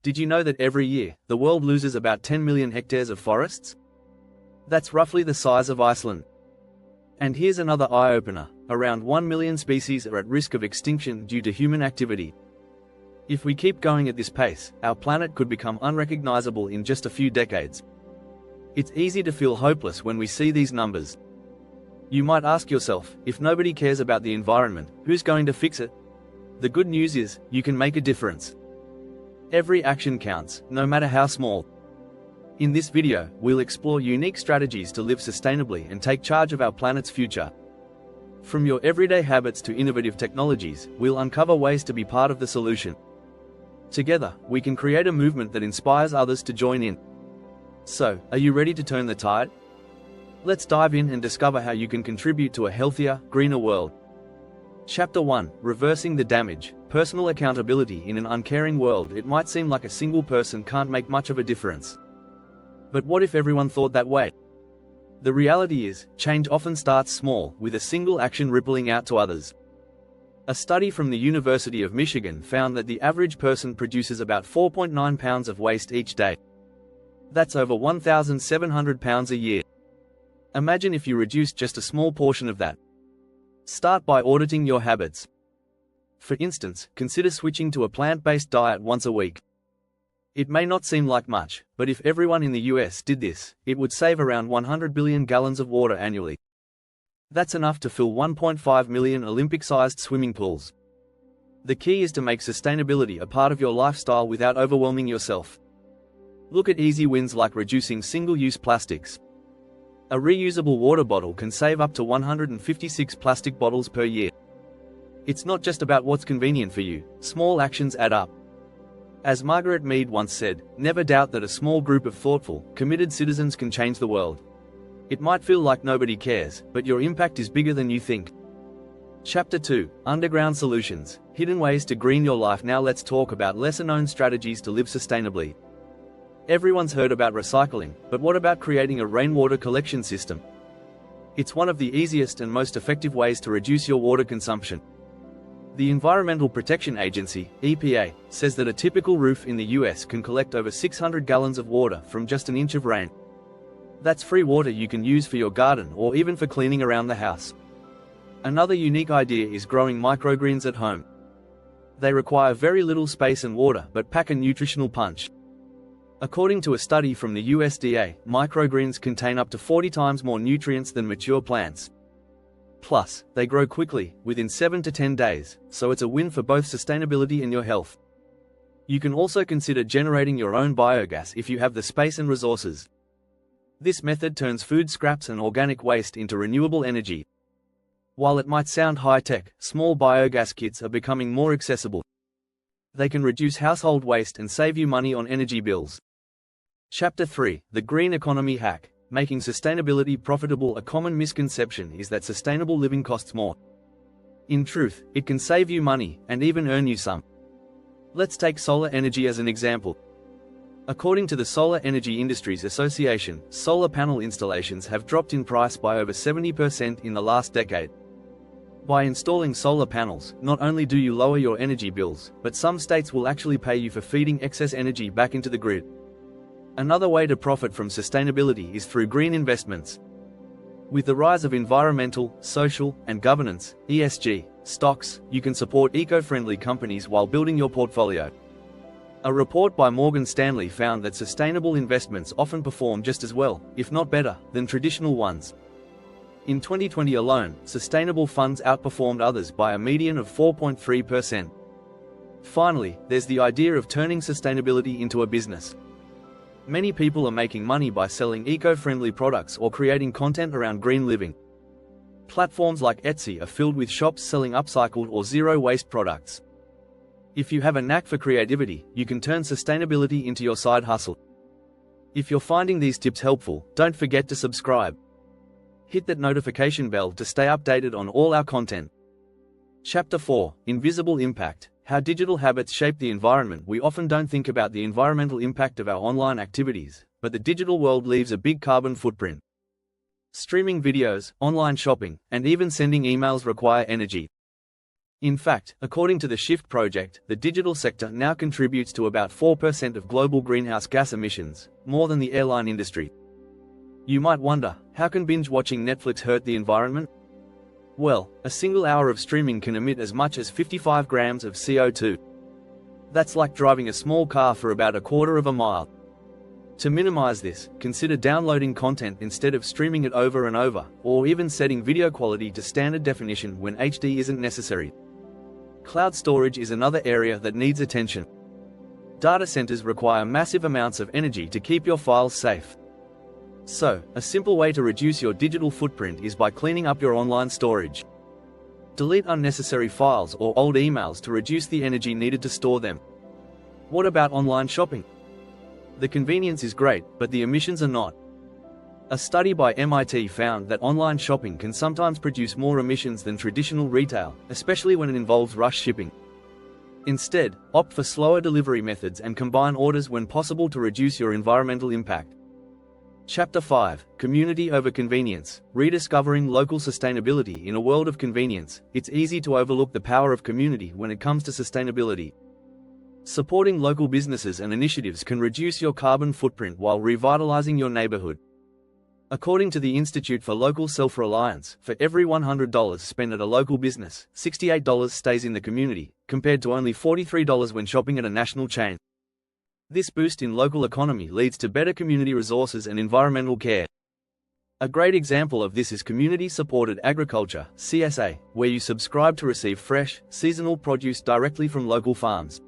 Did you know that every year, the world loses about 10 million hectares of forests? That's roughly the size of Iceland. And here's another eye-opener. Around 1 million species are at risk of extinction due to human activity. If we keep going at this pace, our planet could become unrecognizable in just a few decades. It's easy to feel hopeless when we see these numbers. You might ask yourself, if nobody cares about the environment, who's going to fix it? The good news is, you can make a difference. Every action counts, no matter how small. In this video, we'll explore unique strategies to live sustainably and take charge of our planet's future. From your everyday habits to innovative technologies, we'll uncover ways to be part of the solution. Together, we can create a movement that inspires others to join in. So, are you ready to turn the tide? Let's dive in and discover how you can contribute to a healthier, greener world. Chapter 1: Reversing the Damage. Personal accountability. In an uncaring world, it might seem like a single person can't make much of a difference. But what if everyone thought that way? The reality is, change often starts small, with a single action rippling out to others. A study from the University of Michigan found that the average person produces about 4.9 pounds of waste each day. That's over 1,700 pounds a year. Imagine if you reduced just a small portion of that. Start by auditing your habits. For instance, consider switching to a plant-based diet once a week. It may not seem like much, but if everyone in the US did this, it would save around 100 billion gallons of water annually. That's enough to fill 1.5 million Olympic-sized swimming pools. The key is to make sustainability a part of your lifestyle without overwhelming yourself. Look at easy wins like reducing single-use plastics. A reusable water bottle can save up to 156 plastic bottles per year. It's not just about what's convenient for you, small actions add up. As Margaret Mead once said, never doubt that a small group of thoughtful, committed citizens can change the world. It might feel like nobody cares, but your impact is bigger than you think. Chapter 2: Underground Solutions. Hidden ways to green your life. Now let's talk about lesser-known strategies to live sustainably. Everyone's heard about recycling, but what about creating a rainwater collection system? It's one of the easiest and most effective ways to reduce your water consumption. The Environmental Protection Agency, EPA, says that a typical roof in the US can collect over 600 gallons of water from just an inch of rain. That's free water you can use for your garden or even for cleaning around the house. Another unique idea is growing microgreens at home. They require very little space and water but pack a nutritional punch. According to a study from the USDA, microgreens contain up to 40 times more nutrients than mature plants. Plus, they grow quickly, within 7 to 10 days, so it's a win for both sustainability and your health. You can also consider generating your own biogas if you have the space and resources. This method turns food scraps and organic waste into renewable energy. While it might sound high-tech, small biogas kits are becoming more accessible. They can reduce household waste and save you money on energy bills. Chapter 3: The Green Economy Hack. Making sustainability profitable. A common misconception is that sustainable living costs more. In truth, it can save you money, and even earn you some. Let's take solar energy as an example. According to the Solar Energy Industries Association, solar panel installations have dropped in price by over 70% in the last decade. By installing solar panels, not only do you lower your energy bills, but some states will actually pay you for feeding excess energy back into the grid. Another way to profit from sustainability is through green investments. With the rise of environmental, social, and governance (ESG) stocks, you can support eco-friendly companies while building your portfolio. A report by Morgan Stanley found that sustainable investments often perform just as well, if not better, than traditional ones. In 2020 alone, sustainable funds outperformed others by a median of 4.3%. Finally, there's the idea of turning sustainability into a business. Many people are making money by selling eco-friendly products or creating content around green living. Platforms like Etsy are filled with shops selling upcycled or zero-waste products. If you have a knack for creativity, you can turn sustainability into your side hustle. If you're finding these tips helpful, don't forget to subscribe. Hit that notification bell to stay updated on all our content. Chapter 4: Invisible Impact. How digital habits shape the environment. We often don't think about the environmental impact of our online activities, but the digital world leaves a big carbon footprint. Streaming videos, online shopping, and even sending emails require energy. In fact, according to the Shift project, the digital sector now contributes to about 4% of global greenhouse gas emissions, more than the airline industry. You might wonder, how can binge-watching Netflix hurt the environment? Well, a single hour of streaming can emit as much as 55 grams of CO2. That's like driving a small car for about a quarter of a mile. To minimize this, consider downloading content instead of streaming it over and over, or even setting video quality to standard definition when HD isn't necessary. Cloud storage is another area that needs attention. Data centers require massive amounts of energy to keep your files safe. So, a simple way to reduce your digital footprint is by cleaning up your online storage. Delete unnecessary files or old emails to reduce the energy needed to store them. What about online shopping? The convenience is great, but the emissions are not. A study by MIT found that online shopping can sometimes produce more emissions than traditional retail, especially when it involves rush shipping. Instead, opt for slower delivery methods and combine orders when possible to reduce your environmental impact. Chapter 5: Community over Convenience. Rediscovering local sustainability. In a world of convenience, it's easy to overlook the power of community when it comes to sustainability. Supporting local businesses and initiatives can reduce your carbon footprint while revitalizing your neighborhood. According to the Institute for Local Self-Reliance, for every $100 spent at a local business, $68 stays in the community, compared to only $43 when shopping at a national chain. This boost in local economy leads to better community resources and environmental care. A great example of this is community-supported agriculture, CSA, where you subscribe to receive fresh, seasonal produce directly from local farms.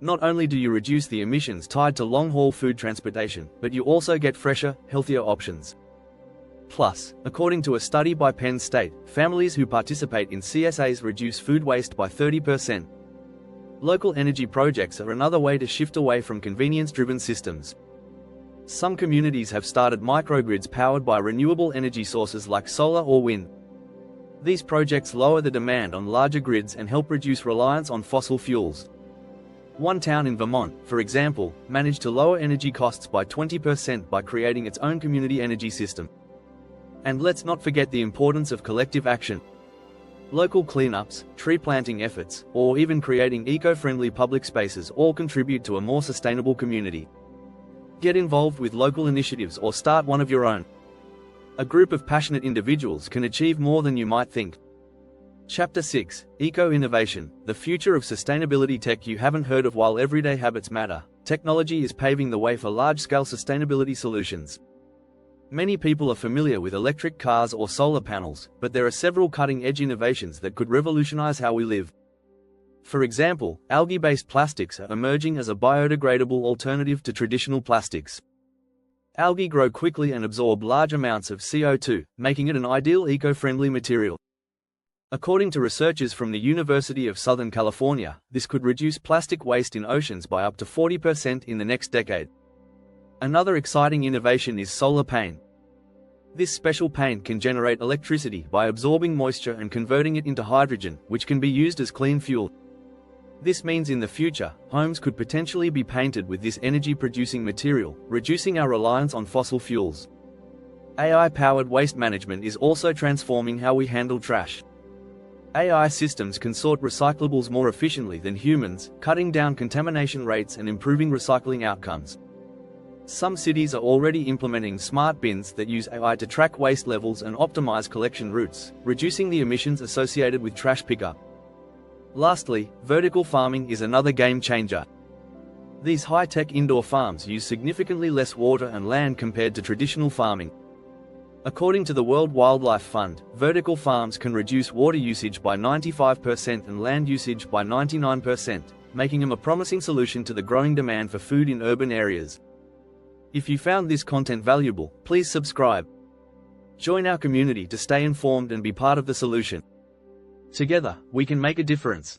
Not only do you reduce the emissions tied to long-haul food transportation, but you also get fresher, healthier options. Plus, according to a study by Penn State, families who participate in CSAs reduce food waste by 30%. Local energy projects are another way to shift away from convenience-driven systems. Some communities have started microgrids powered by renewable energy sources like solar or wind. These projects lower the demand on larger grids and help reduce reliance on fossil fuels. One town in Vermont, for example, managed to lower energy costs by 20% by creating its own community energy system. And let's not forget the importance of collective action. Local cleanups, tree planting efforts, or even creating eco-friendly public spaces all contribute to a more sustainable community. Get involved with local initiatives or start one of your own. A group of passionate individuals can achieve more than you might think. Chapter 6: Eco-Innovation. The future of sustainability tech you haven't heard of. While everyday habits matter, technology is paving the way for large-scale sustainability solutions. Many people are familiar with electric cars or solar panels, but there are several cutting-edge innovations that could revolutionize how we live. For example, algae-based plastics are emerging as a biodegradable alternative to traditional plastics. Algae grow quickly and absorb large amounts of CO2, making it an ideal eco-friendly material. According to researchers from the University of Southern California, this could reduce plastic waste in oceans by up to 40% in the next decade. Another exciting innovation is solar paint. This special paint can generate electricity by absorbing moisture and converting it into hydrogen, which can be used as clean fuel. This means in the future, homes could potentially be painted with this energy-producing material, reducing our reliance on fossil fuels. AI-powered waste management is also transforming how we handle trash. AI systems can sort recyclables more efficiently than humans, cutting down contamination rates and improving recycling outcomes. Some cities are already implementing smart bins that use AI to track waste levels and optimize collection routes, reducing the emissions associated with trash pickup. Lastly, vertical farming is another game changer. These high-tech indoor farms use significantly less water and land compared to traditional farming. According to the World Wildlife Fund, vertical farms can reduce water usage by 95% and land usage by 99%, making them a promising solution to the growing demand for food in urban areas. If you found this content valuable, please subscribe. Join our community to stay informed and be part of the solution. Together, we can make a difference.